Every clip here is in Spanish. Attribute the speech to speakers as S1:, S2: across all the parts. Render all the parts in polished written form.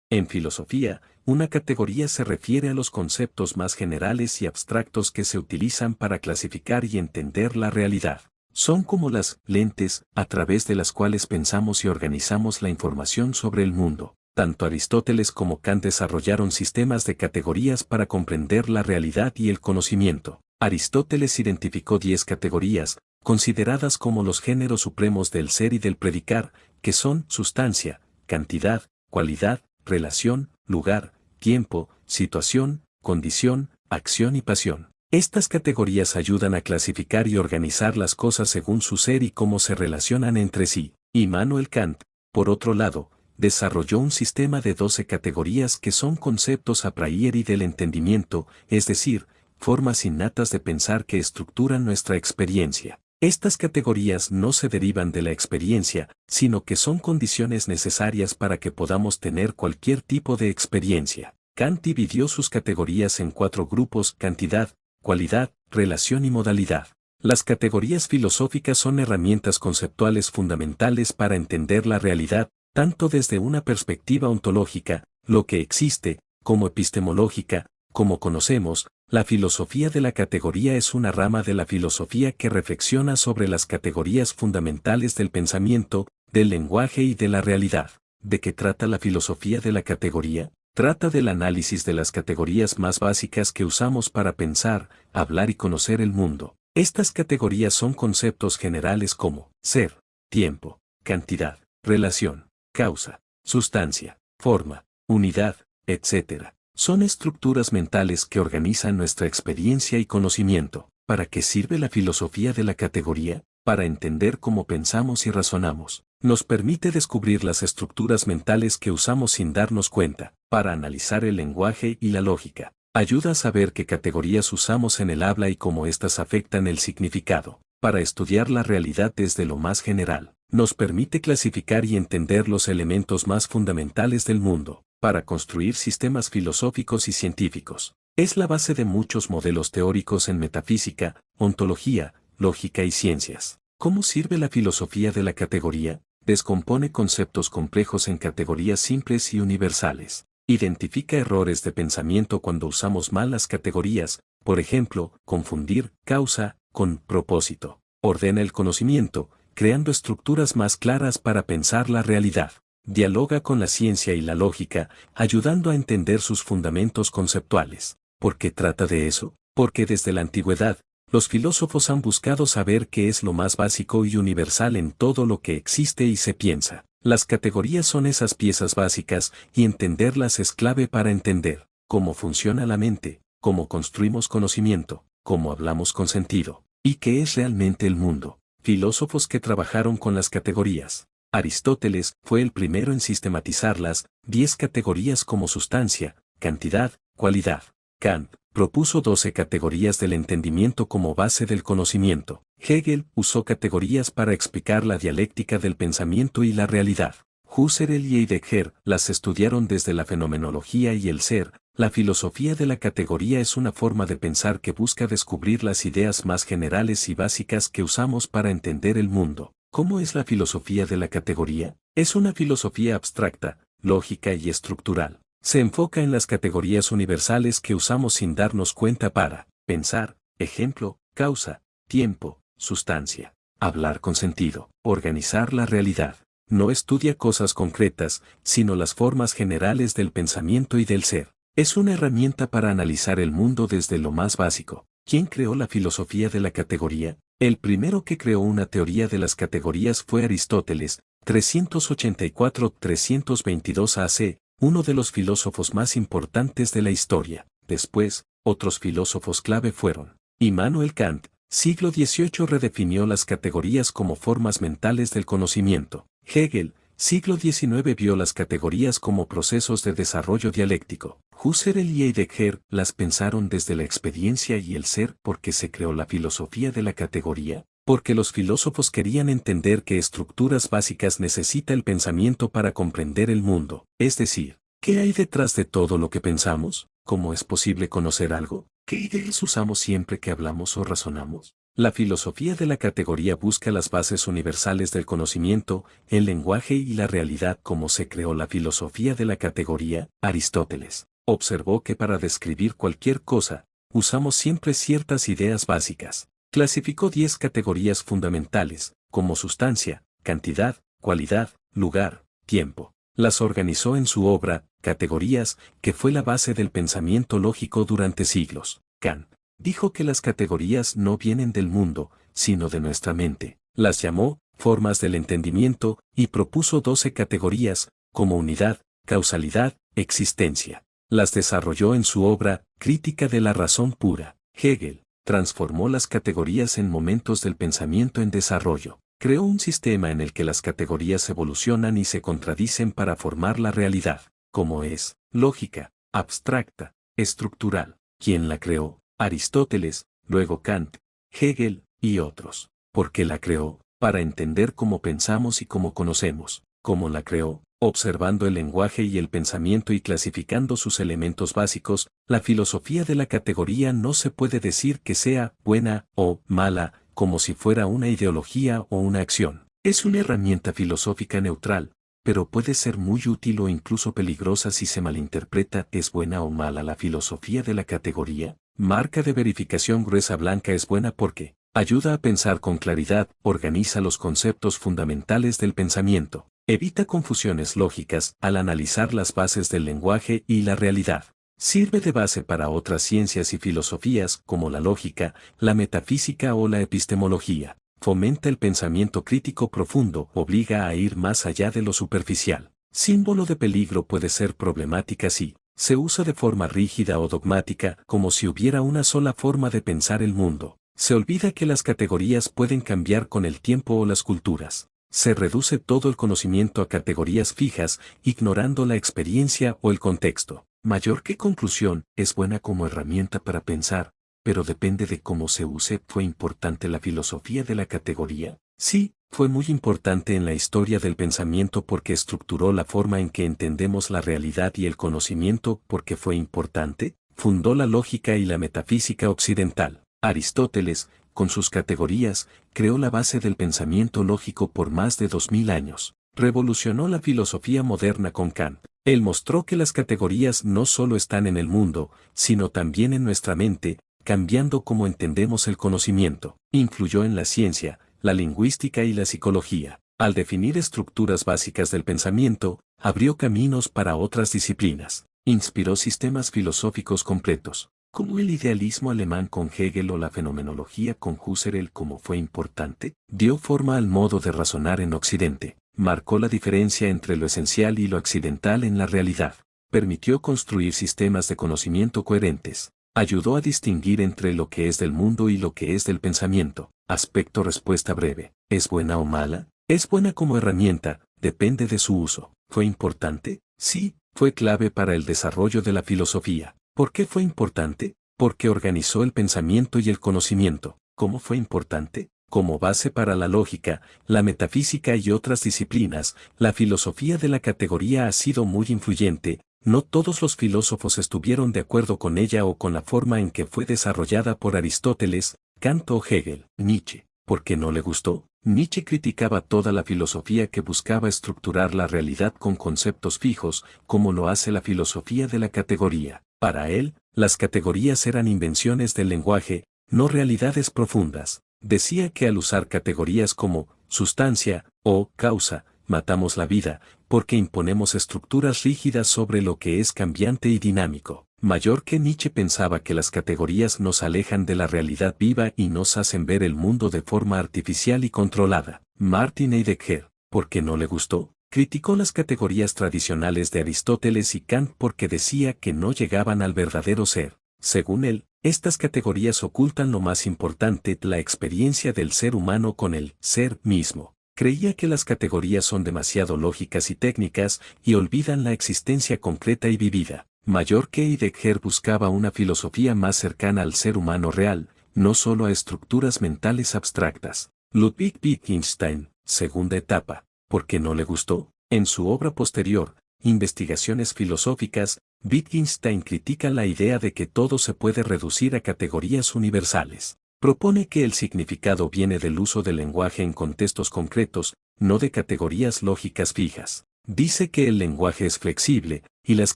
S1: En filosofía, una categoría se refiere a los conceptos más generales y abstractos que se utilizan para clasificar y entender la realidad. Son como las lentes a través de las cuales pensamos y organizamos la información sobre el mundo. Tanto Aristóteles como Kant desarrollaron sistemas de categorías para comprender la realidad y el conocimiento. Aristóteles identificó 10 categorías, consideradas como los géneros supremos del ser y del predicar, que son sustancia, cantidad, cualidad, relación, lugar, tiempo, situación, condición, acción y pasión. Estas categorías ayudan a clasificar y organizar las cosas según su ser y cómo se relacionan entre sí. Immanuel Kant, por otro lado, desarrolló un sistema de 12 categorías que son conceptos a priori del entendimiento, es decir, formas innatas de pensar que estructuran nuestra experiencia. Estas categorías no se derivan de la experiencia, sino que son condiciones necesarias para que podamos tener cualquier tipo de experiencia. Kant dividió sus categorías en 4 grupos: cantidad, cualidad, relación y modalidad. Las categorías filosóficas son herramientas conceptuales fundamentales para entender la realidad, tanto desde una perspectiva ontológica, lo que existe, como epistemológica, como conocemos. La filosofía de la categoría es una rama de la filosofía que reflexiona sobre las categorías fundamentales del pensamiento, del lenguaje y de la realidad. ¿De qué trata la filosofía de la categoría? Trata del análisis de las categorías más básicas que usamos para pensar, hablar y conocer el mundo. Estas categorías son conceptos generales como ser, tiempo, cantidad, relación, causa, sustancia, forma, unidad, etc. Son estructuras mentales que organizan nuestra experiencia y conocimiento. ¿Para qué sirve la filosofía de la categoría? Para entender cómo pensamos y razonamos. Nos permite descubrir las estructuras mentales que usamos sin darnos cuenta. Para analizar el lenguaje y la lógica. Ayuda a saber qué categorías usamos en el habla y cómo éstas afectan el significado. Para estudiar la realidad desde lo más general. Nos permite clasificar y entender los elementos más fundamentales del mundo. Para construir sistemas filosóficos y científicos. Es la base de muchos modelos teóricos en metafísica, ontología, lógica y ciencias. ¿Cómo sirve la filosofía de la categoría? Descompone conceptos complejos en categorías simples y universales. Identifica errores de pensamiento cuando usamos mal las categorías, por ejemplo, confundir causa con propósito. Ordena el conocimiento, creando estructuras más claras para pensar la realidad. Dialoga con la ciencia y la lógica, ayudando a entender sus fundamentos conceptuales. ¿Por qué trata de eso? Porque desde la antigüedad, los filósofos han buscado saber qué es lo más básico y universal en todo lo que existe y se piensa. Las categorías son esas piezas básicas, y entenderlas es clave para entender cómo funciona la mente, cómo construimos conocimiento, cómo hablamos con sentido, y qué es realmente el mundo. Filósofos que trabajaron con las categorías. Aristóteles fue el primero en sistematizarlas, 10 categorías como sustancia, cantidad, cualidad. Kant propuso 12 categorías del entendimiento como base del conocimiento. Hegel usó categorías para explicar la dialéctica del pensamiento y la realidad. Husserl y Heidegger las estudiaron desde la fenomenología y el ser. La filosofía de la categoría es una forma de pensar que busca descubrir las ideas más generales y básicas que usamos para entender el mundo. ¿Cómo es la filosofía de la categoría? Es una filosofía abstracta, lógica y estructural. Se enfoca en las categorías universales que usamos sin darnos cuenta para pensar, ejemplo, causa, tiempo, sustancia, hablar con sentido, organizar la realidad. No estudia cosas concretas, sino las formas generales del pensamiento y del ser. Es una herramienta para analizar el mundo desde lo más básico. ¿Quién creó la filosofía de la categoría? El primero que creó una teoría de las categorías fue Aristóteles, 384-322 AC, uno de los filósofos más importantes de la historia. Después, otros filósofos clave fueron Immanuel Kant, siglo XVIII, redefinió las categorías como formas mentales del conocimiento. Hegel, siglo XIX, vio las categorías como procesos de desarrollo dialéctico. Husserl y Heidegger las pensaron desde la experiencia y el ser. ¿Por qué se creó la filosofía de la categoría? Porque los filósofos querían entender qué estructuras básicas necesita el pensamiento para comprender el mundo. Es decir, ¿qué hay detrás de todo lo que pensamos? ¿Cómo es posible conocer algo? ¿Qué ideas usamos siempre que hablamos o razonamos? La filosofía de la categoría busca las bases universales del conocimiento, el lenguaje y la realidad. Como se creó la filosofía de la categoría. Aristóteles observó que para describir cualquier cosa, usamos siempre ciertas ideas básicas. Clasificó 10 categorías fundamentales, como sustancia, cantidad, cualidad, lugar, tiempo. Las organizó en su obra, Categorías, que fue la base del pensamiento lógico durante siglos. Kant dijo que las categorías no vienen del mundo, sino de nuestra mente. Las llamó formas del entendimiento y propuso 12 categorías, como unidad, causalidad, existencia. Las desarrolló en su obra, Crítica de la razón pura. Hegel transformó las categorías en momentos del pensamiento en desarrollo. Creó un sistema en el que las categorías evolucionan y se contradicen para formar la realidad, como es, lógica, abstracta, estructural. ¿Quién la creó? Aristóteles, luego Kant, Hegel, y otros. ¿Por qué la creó? Para entender cómo pensamos y cómo conocemos. ¿Cómo la creó? Observando el lenguaje y el pensamiento y clasificando sus elementos básicos. La filosofía de la categoría no se puede decir que sea buena o mala, como si fuera una ideología o una acción. Es una herramienta filosófica neutral, pero puede ser muy útil o incluso peligrosa si se malinterpreta. ¿Es buena o mala la filosofía de la categoría? Marca de verificación gruesa blanca. Es buena porque ayuda a pensar con claridad, organiza los conceptos fundamentales del pensamiento, evita confusiones lógicas al analizar las bases del lenguaje y la realidad. Sirve de base para otras ciencias y filosofías como la lógica, la metafísica o la epistemología. Fomenta el pensamiento crítico profundo, obliga a ir más allá de lo superficial. Símbolo de peligro. Puede ser problemática si se usa de forma rígida o dogmática, como si hubiera una sola forma de pensar el mundo. Se olvida que las categorías pueden cambiar con el tiempo o las culturas. Se reduce todo el conocimiento a categorías fijas, ignorando la experiencia o el contexto. Mayor que conclusión, es buena como herramienta para pensar, pero depende de cómo se use. ¿Fue importante la filosofía de la categoría? Sí, fue muy importante en la historia del pensamiento porque estructuró la forma en que entendemos la realidad y el conocimiento. ¿Por qué fue importante? Fundó la lógica y la metafísica occidental. Aristóteles, con sus categorías, creó la base del pensamiento lógico por más de 2000 años. Revolucionó la filosofía moderna con Kant. Él mostró que las categorías no solo están en el mundo, sino también en nuestra mente, cambiando cómo entendemos el conocimiento. Influyó en la ciencia, la lingüística y la psicología. Al definir estructuras básicas del pensamiento, abrió caminos para otras disciplinas. Inspiró sistemas filosóficos completos, como el idealismo alemán con Hegel o la fenomenología con Husserl. Como fue importante, dio forma al modo de razonar en Occidente, marcó la diferencia entre lo esencial y lo accidental en la realidad, permitió construir sistemas de conocimiento coherentes, ayudó a distinguir entre lo que es del mundo y lo que es del pensamiento. Aspecto. Respuesta breve. ¿Es buena o mala? Es buena como herramienta, depende de su uso. ¿Fue importante? Sí, fue clave para el desarrollo de la filosofía. ¿Por qué fue importante? Porque organizó el pensamiento y el conocimiento. ¿Cómo fue importante? Como base para la lógica, la metafísica y otras disciplinas, la filosofía de la categoría ha sido muy influyente. No todos los filósofos estuvieron de acuerdo con ella o con la forma en que fue desarrollada por Aristóteles, Kant o Hegel. Nietzsche. ¿Por qué no le gustó? Nietzsche criticaba toda la filosofía que buscaba estructurar la realidad con conceptos fijos, como lo hace la filosofía de la categoría. Para él, las categorías eran invenciones del lenguaje, no realidades profundas. Decía que al usar categorías como sustancia o causa, matamos la vida, porque imponemos estructuras rígidas sobre lo que es cambiante y dinámico. Mayor que Nietzsche pensaba que las categorías nos alejan de la realidad viva y nos hacen ver el mundo de forma artificial y controlada. Martin Heidegger, ¿por qué no le gustó? Criticó las categorías tradicionales de Aristóteles y Kant porque decía que no llegaban al verdadero ser. Según él, estas categorías ocultan lo más importante, la experiencia del ser humano con el ser mismo. Creía que las categorías son demasiado lógicas y técnicas y olvidan la existencia concreta y vivida. Mayor que Heidegger buscaba una filosofía más cercana al ser humano real, no solo a estructuras mentales abstractas. Ludwig Wittgenstein, segunda etapa. ¿Por qué no le gustó? En su obra posterior, Investigaciones filosóficas, Wittgenstein critica la idea de que todo se puede reducir a categorías universales. Propone que el significado viene del uso del lenguaje en contextos concretos, no de categorías lógicas fijas. Dice que el lenguaje es flexible, y las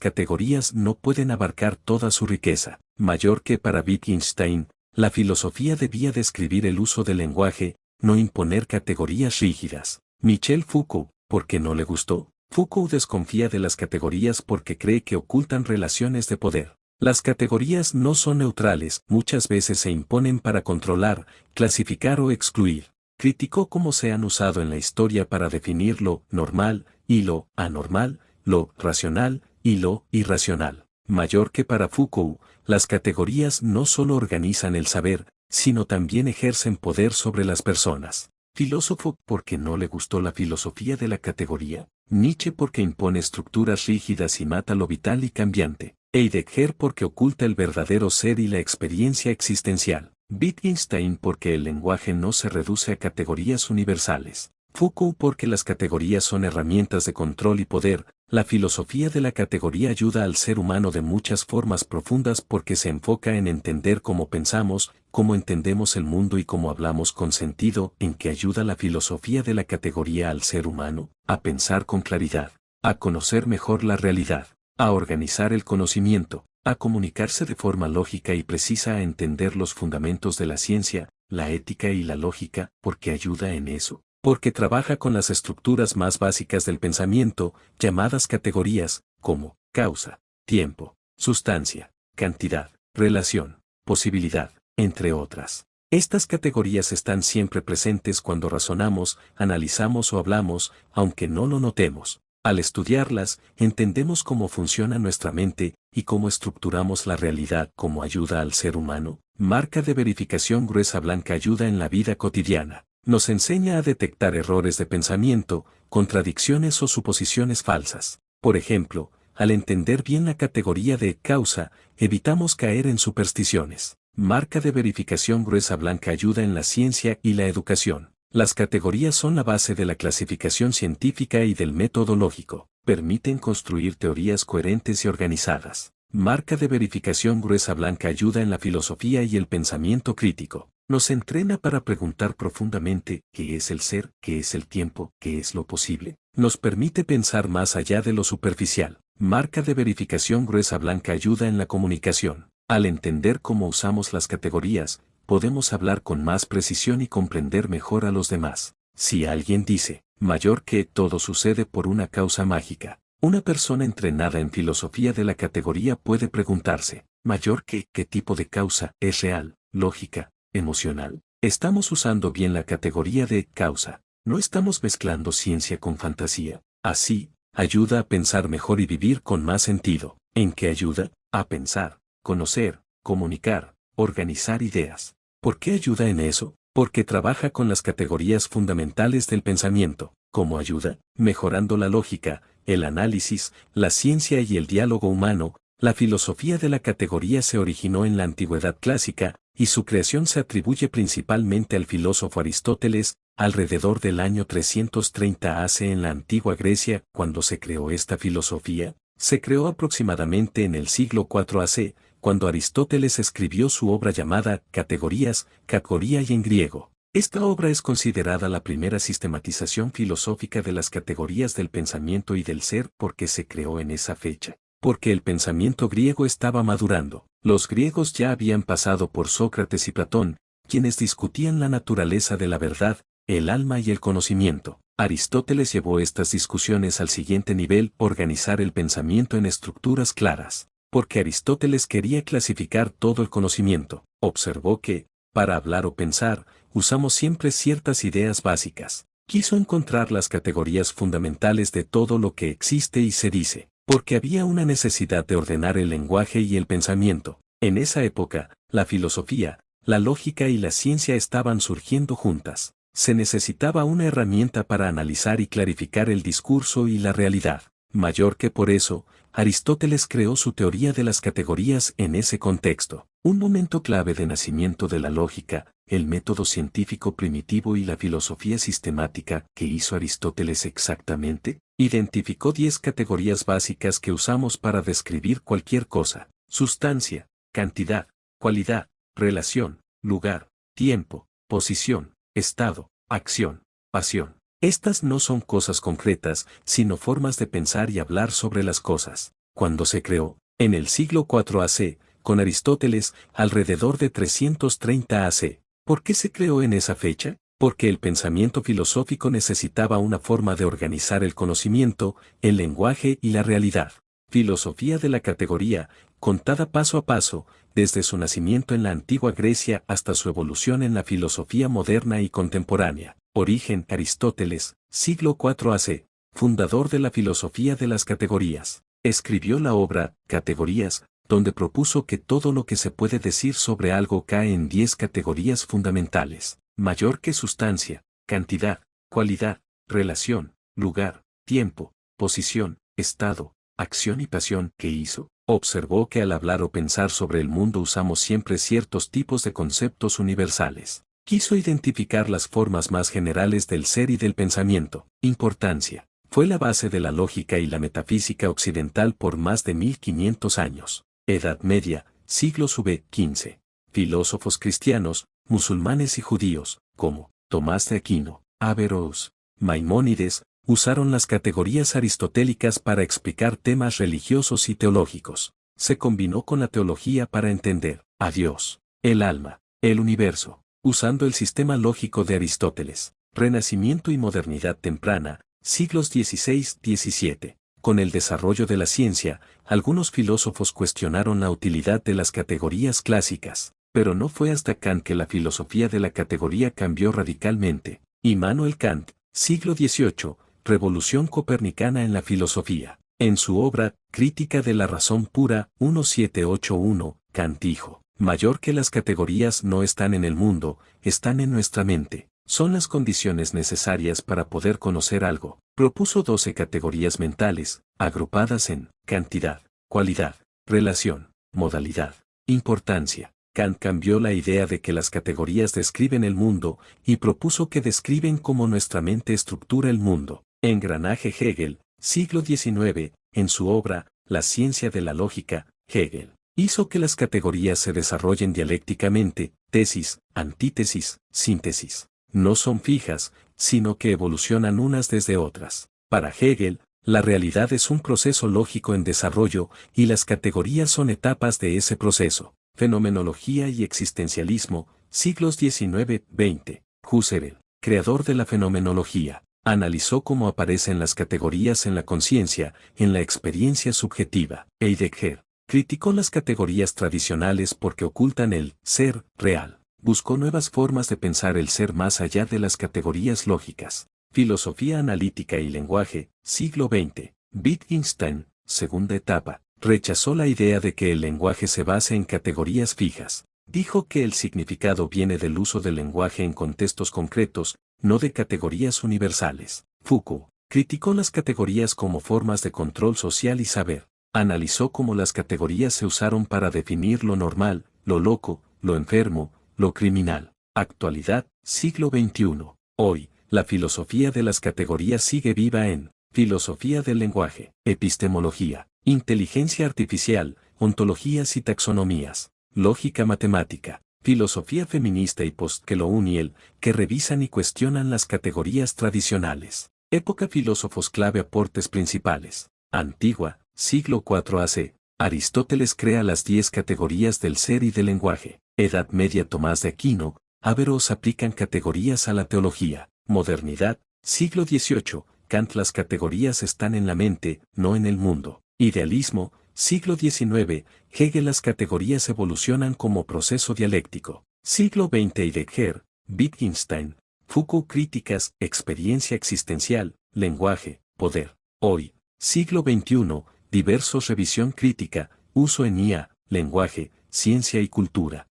S1: categorías no pueden abarcar toda su riqueza. Mayor que para Wittgenstein, la filosofía debía describir el uso del lenguaje, no imponer categorías rígidas. Michel Foucault, ¿por qué no le gustó? Foucault desconfía de las categorías porque cree que ocultan relaciones de poder. Las categorías no son neutrales, muchas veces se imponen para controlar, clasificar o excluir. Criticó cómo se han usado en la historia para definir lo normal y lo anormal, lo racional y lo irracional. Mayor que para Foucault, las categorías no solo organizan el saber, sino también ejercen poder sobre las personas. Filósofo porque no le gustó la filosofía de la categoría. Nietzsche porque impone estructuras rígidas y mata lo vital y cambiante. Heidegger porque oculta el verdadero ser y la experiencia existencial. Wittgenstein porque el lenguaje no se reduce a categorías universales. Foucault porque las categorías son herramientas de control y poder. La filosofía de la categoría ayuda al ser humano de muchas formas profundas porque se enfoca en entender cómo pensamos, cómo entendemos el mundo y cómo hablamos con sentido. ¿En qué ayuda la filosofía de la categoría al ser humano? A pensar con claridad, a conocer mejor la realidad, a organizar el conocimiento, a comunicarse de forma lógica y precisa, a entender los fundamentos de la ciencia, la ética y la lógica. ¿Por qué ayuda en eso? Porque trabaja con las estructuras más básicas del pensamiento, llamadas categorías, como causa, tiempo, sustancia, cantidad, relación, posibilidad, entre otras. Estas categorías están siempre presentes cuando razonamos, analizamos o hablamos, aunque no lo notemos. Al estudiarlas, entendemos cómo funciona nuestra mente y cómo estructuramos la realidad. Como ayuda al ser humano. Marca de verificación gruesa blanca ayuda en la vida cotidiana. Nos enseña a detectar errores de pensamiento, contradicciones o suposiciones falsas. Por ejemplo, al entender bien la categoría de causa, evitamos caer en supersticiones. Marca de verificación gruesa blanca ayuda en la ciencia y la educación. Las categorías son la base de la clasificación científica y del método lógico. Permiten construir teorías coherentes y organizadas. Marca de verificación gruesa blanca ayuda en la filosofía y el pensamiento crítico. Nos entrena para preguntar profundamente qué es el ser, qué es el tiempo, qué es lo posible. Nos permite pensar más allá de lo superficial. Marca de verificación gruesa blanca ayuda en la comunicación. Al entender cómo usamos las categorías, podemos hablar con más precisión y comprender mejor a los demás. Si alguien dice, mayor que todo sucede por una causa mágica, una persona entrenada en filosofía de la categoría puede preguntarse, mayor que, ¿qué tipo de causa es real, lógica, emocional? Estamos usando bien la categoría de causa, no estamos mezclando ciencia con fantasía. Así, ayuda a pensar mejor y vivir con más sentido. ¿En qué ayuda? A pensar, conocer, comunicar, organizar ideas. ¿Por qué ayuda en eso? Porque trabaja con las categorías fundamentales del pensamiento. ¿Cómo ayuda? Mejorando la lógica, el análisis, la ciencia y el diálogo humano. La filosofía de la categoría se originó en la antigüedad clásica, y su creación se atribuye principalmente al filósofo Aristóteles, alrededor del año 330 AC en la antigua Grecia. Cuando se creó esta filosofía, se creó aproximadamente en el siglo IV AC, cuando Aristóteles escribió su obra llamada Categorías, categoría y en griego. Esta obra es considerada la primera sistematización filosófica de las categorías del pensamiento y del ser. Porque se creó en esa fecha. Porque el pensamiento griego estaba madurando. Los griegos ya habían pasado por Sócrates y Platón, quienes discutían la naturaleza de la verdad, el alma y el conocimiento. Aristóteles llevó estas discusiones al siguiente nivel: organizar el pensamiento en estructuras claras. Porque Aristóteles quería clasificar todo el conocimiento. Observó que, para hablar o pensar, usamos siempre ciertas ideas básicas. Quiso encontrar las categorías fundamentales de todo lo que existe y se dice. Porque había una necesidad de ordenar el lenguaje y el pensamiento. En esa época, la filosofía, la lógica y la ciencia estaban surgiendo juntas. Se necesitaba una herramienta para analizar y clarificar el discurso y la realidad. Mayor que por eso, Aristóteles creó su teoría de las categorías en ese contexto. Un momento clave de nacimiento de la lógica, el método científico primitivo y la filosofía sistemática. ¿Qué hizo Aristóteles exactamente? Identificó 10 categorías básicas que usamos para describir cualquier cosa: sustancia, cantidad, cualidad, relación, lugar, tiempo, posición, estado, acción, pasión. Estas no son cosas concretas, sino formas de pensar y hablar sobre las cosas. Cuando se creó, en el siglo IV AC, con Aristóteles, alrededor de 330 AC. ¿Por qué se creó en esa fecha? Porque el pensamiento filosófico necesitaba una forma de organizar el conocimiento, el lenguaje y la realidad. Filosofía de la categoría, contada paso a paso, desde su nacimiento en la antigua Grecia hasta su evolución en la filosofía moderna y contemporánea. Origen: Aristóteles, siglo IV AC, fundador de la filosofía de las categorías. Escribió la obra, Categorías, donde propuso que todo lo que se puede decir sobre algo cae en 10 categorías fundamentales: mayor que sustancia, cantidad, cualidad, relación, lugar, tiempo, posición, estado, acción y pasión. ¿Qué hizo? Observó que al hablar o pensar sobre el mundo usamos siempre ciertos tipos de conceptos universales. Quiso identificar las formas más generales del ser y del pensamiento. Importancia. Fue la base de la lógica y la metafísica occidental por más de 1500 años. Edad Media, siglos XV. Filósofos cristianos, musulmanes y judíos, como Tomás de Aquino, Averroes, Maimónides, usaron las categorías aristotélicas para explicar temas religiosos y teológicos. Se combinó con la teología para entender a Dios, el alma, el universo, usando el sistema lógico de Aristóteles. Renacimiento y modernidad temprana, siglos XVI-XVII. Con el desarrollo de la ciencia, algunos filósofos cuestionaron la utilidad de las categorías clásicas, pero no fue hasta Kant que la filosofía de la categoría cambió radicalmente. Immanuel Kant, siglo XVIII, revolución copernicana en la filosofía. En su obra, Crítica de la razón pura, 1781, Kant dijo: mayor que las categorías no están en el mundo, están en nuestra mente. Son las condiciones necesarias para poder conocer algo. Propuso 12 categorías mentales, agrupadas en cantidad, cualidad, relación, modalidad, importancia. Kant cambió la idea de que las categorías describen el mundo y propuso que describen cómo nuestra mente estructura el mundo. Engranaje. Hegel, siglo XIX, en su obra, La ciencia de la lógica, Hegel hizo que las categorías se desarrollen dialécticamente: tesis, antítesis, síntesis. No son fijas, sino que evolucionan unas desde otras. Para Hegel, la realidad es un proceso lógico en desarrollo y las categorías son etapas de ese proceso. Fenomenología y existencialismo, siglos XIX-XX. Husserl, creador de la fenomenología, analizó cómo aparecen las categorías en la conciencia, en la experiencia subjetiva. Heidegger criticó las categorías tradicionales porque ocultan el ser real. Buscó nuevas formas de pensar el ser más allá de las categorías lógicas. Filosofía analítica y lenguaje, siglo XX. Wittgenstein, segunda etapa, rechazó la idea de que el lenguaje se base en categorías fijas. Dijo que el significado viene del uso del lenguaje en contextos concretos, no de categorías universales. Foucault criticó las categorías como formas de control social y saber. Analizó cómo las categorías se usaron para definir lo normal, lo loco, lo enfermo, lo criminal. Actualidad, siglo XXI. Hoy, la filosofía de las categorías sigue viva en filosofía del lenguaje, epistemología, inteligencia artificial, ontologías y taxonomías, lógica matemática, filosofía feminista y postcolonial, que revisan y cuestionan las categorías tradicionales. Época filósofos clave. Aportes principales. Antigua, siglo IV AC. Aristóteles crea las 10 categorías del ser y del lenguaje. Edad Media. Tomás de Aquino, Averroes aplican categorías a la teología. Modernidad, siglo XVIII. Kant: las categorías están en la mente, no en el mundo. Idealismo, siglo XIX. Hegel: las categorías evolucionan como proceso dialéctico. Siglo XX. Heidegger, Wittgenstein, Foucault: críticas, experiencia existencial, lenguaje, poder. Hoy, siglo XXI. Diversos: revisión crítica, uso en IA, lenguaje, ciencia y cultura.